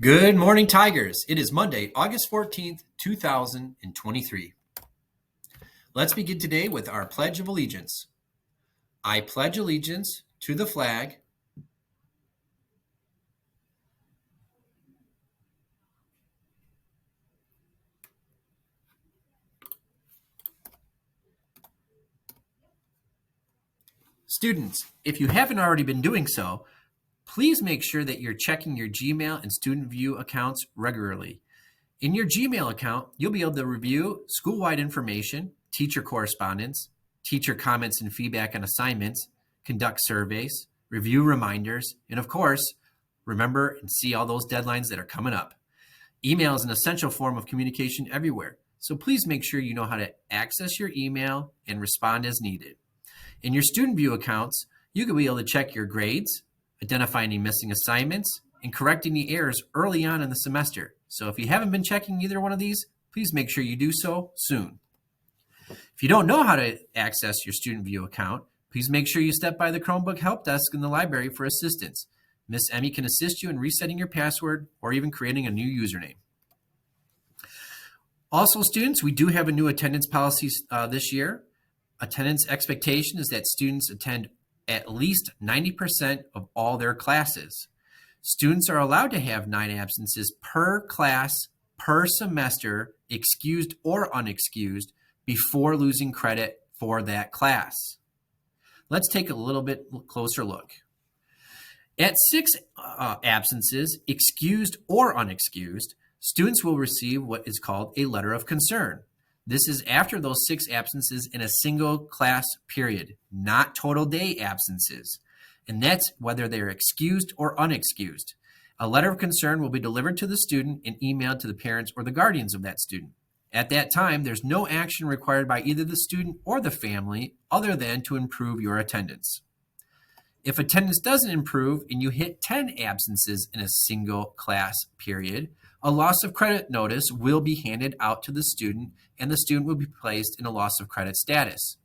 Good morning, Tigers. It is Monday, August 14th, 2023. Let's begin today with our Pledge of Allegiance. I pledge allegiance to the flag Students, if you haven't already been doing so, please make sure that you're checking your Gmail and Student View accounts regularly. In your Gmail account, you'll be able to review school-wide information, teacher correspondence, teacher comments and feedback on assignments, conduct surveys, review reminders, and of course, remember and see all those deadlines that are coming up. Email is an essential form of communication everywhere, so please make sure you know how to access your email and respond as needed. In your Student View accounts, you can be able to check your grades, identify any missing assignments, and correct any errors early on in the semester. So if you haven't been checking either one of these, please make sure you do so soon. If you don't know how to access your Student View account, please make sure you step by the Chromebook help desk in the library for assistance. Miss Emmy can assist you in resetting your password or even creating a new username. Also, students, we do have a new attendance policy this year. Attendance expectation is that students attend at least 90% of all their classes. Students are allowed to have 9 absences per class per semester, excused or unexcused, before losing credit for that class. Let's take a little bit closer look. At 6 absences, excused or unexcused, students will receive what is called a letter of concern. This is after those 6 absences in a single class period, not total day absences. And that's whether they're excused or unexcused. A letter of concern will be delivered to the student and emailed to the parents or the guardians of that student. At that time, there's no action required by either the student or the family other than to improve your attendance. If attendance doesn't improve and you hit 10 absences in a single class period, a loss of credit notice will be handed out to the student and the student will be placed in a loss of credit status.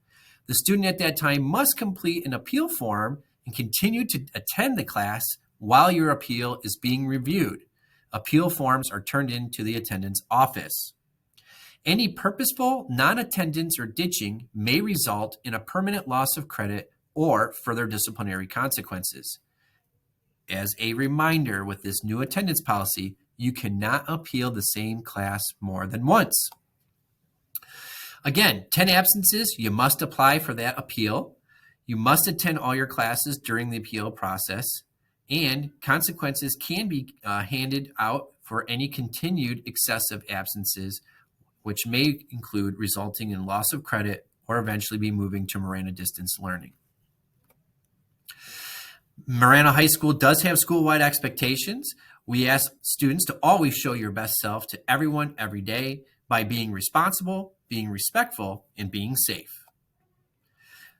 The student at that time must complete an appeal form and continue to attend the class while your appeal is being reviewed. Appeal forms are turned into the attendance office. Any purposeful non-attendance or ditching may result in a permanent loss of credit or further disciplinary consequences. As a reminder, with this new attendance policy, you cannot appeal the same class more than once. Again, 10 absences, you must apply for that appeal. You must attend all your classes during the appeal process, and consequences can be handed out for any continued excessive absences, which may include resulting in loss of credit or eventually be moving to Marana distance learning. Marana High School does have school-wide expectations. We ask students to always show your best self to everyone every day by being responsible, being respectful, and being safe.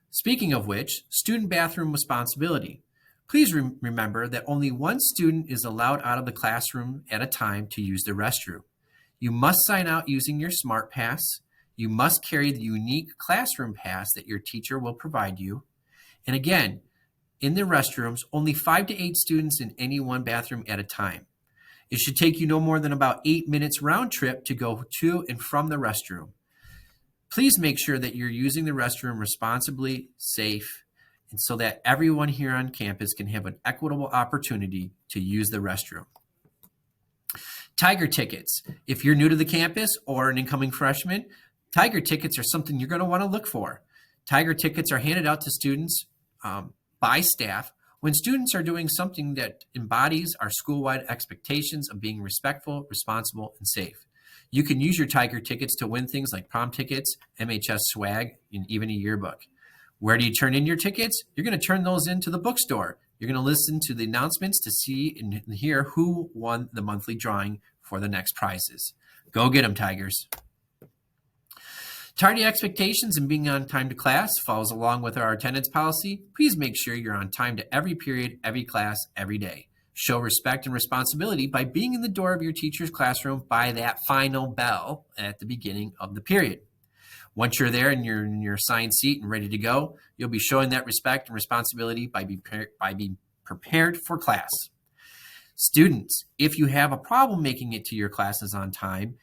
Speaking of which, student bathroom responsibility. Please remember that only one student is allowed out of the classroom at a time to use the restroom. You must sign out using your Smart Pass. You must carry the unique classroom pass that your teacher will provide you. And again, in the restrooms, only 5 to 8 students in any one bathroom at a time. It should take you no more than about 8 minutes round trip to go to and from the restroom. Please make sure that you're using the restroom responsibly, safe, and so that everyone here on campus can have an equitable opportunity to use the restroom. Tiger tickets. If you're new to the campus or an incoming freshman, Tiger tickets are something you're going to want to look for. Tiger tickets are handed out to students by staff when students are doing something that embodies our school-wide expectations of being respectful, responsible, and safe. You can use your Tiger tickets to win things like prom tickets, MHS swag, and even a yearbook. Where do you turn in your tickets? You're going to turn those into the bookstore. You're going to listen to the announcements to see and hear who won the monthly drawing for the next prizes. Go get them, Tigers. Tardy expectations and being on time to class follows along with our attendance policy. Please make sure you're on time to every period, every class, every day. Show respect and responsibility by being in the door of your teacher's classroom by that final bell at the beginning of the period. Once you're there and you're in your assigned seat and ready to go, you'll be showing that respect and responsibility by being prepared for class. Students, if you have a problem making it to your classes on time,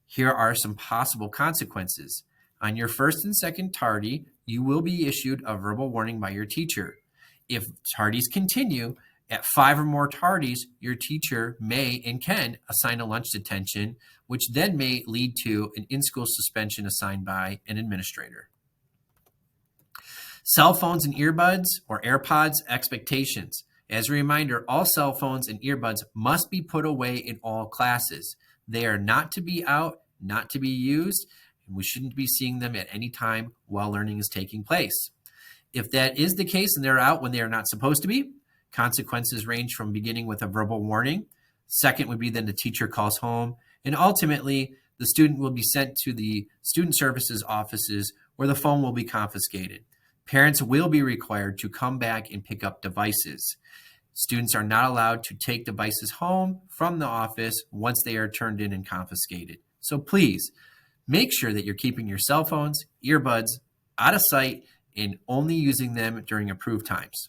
here are some possible consequences. On your first and second tardy, you will be issued a verbal warning by your teacher. If tardies continue, at 5 or more tardies, your teacher may and can assign a lunch detention, which then may lead to an in-school suspension assigned by an administrator. Cell phones and earbuds or AirPods expectations. As a reminder, all cell phones and earbuds must be put away in all classes. They are not to be out, not to be used, and we shouldn't be seeing them at any time while learning is taking place. If that is the case and they're out when they are not supposed to be, consequences range from beginning with a verbal warning. Second would be then the teacher calls home, and ultimately the student will be sent to the student services offices where the phone will be confiscated. Parents will be required to come back and pick up devices. Students are not allowed to take devices home from the office once they are turned in and confiscated. So please make sure that you're keeping your cell phones, earbuds out of sight and only using them during approved times.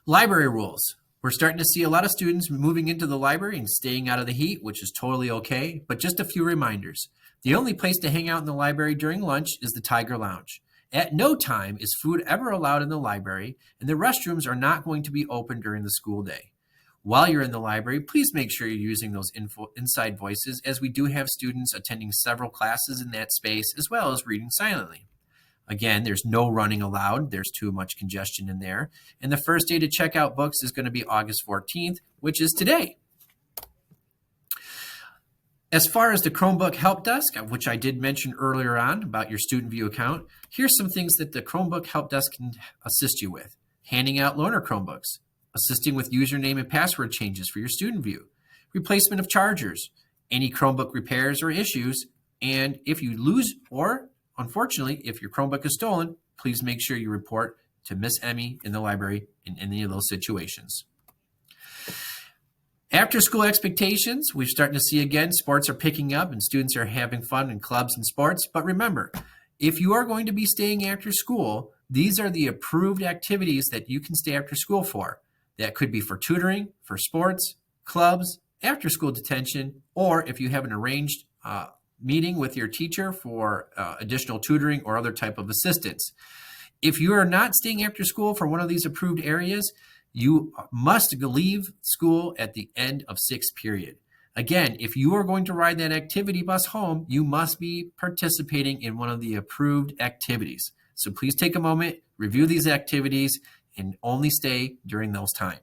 Library rules. We're starting to see a lot of students moving into the library and staying out of the heat, which is totally okay, but just a few reminders. The only place to hang out in the library during lunch is the Tiger Lounge. At no time is food ever allowed in the library, and the restrooms are not going to be open during the school day. While you're in the library, please make sure you're using those inside voices, as we do have students attending several classes in that space, as well as reading silently. Again, there's no running allowed. There's too much congestion in there. And the first day to check out books is going to be August 14th, which is today. As far as the Chromebook Help Desk, which I did mention earlier on about your Student View account, here's some things that the Chromebook Help Desk can assist you with. Handing out loaner Chromebooks, assisting with username and password changes for your Student View, replacement of chargers, any Chromebook repairs or issues, and if you lose or, unfortunately, if your Chromebook is stolen, please make sure you report to Miss Emmy in the library in any of those situations. After school expectations, we're starting to see again, sports are picking up and students are having fun in clubs and sports. But remember, if you are going to be staying after school, these are the approved activities that you can stay after school for. That could be for tutoring, for sports, clubs, after school detention, or if you have an arranged meeting with your teacher for additional tutoring or other type of assistance. If you are not staying after school for one of these approved areas, you must leave school at the end of sixth period. Again, if you are going to ride that activity bus home, you must be participating in one of the approved activities. So please take a moment, review these activities, and only stay during those times.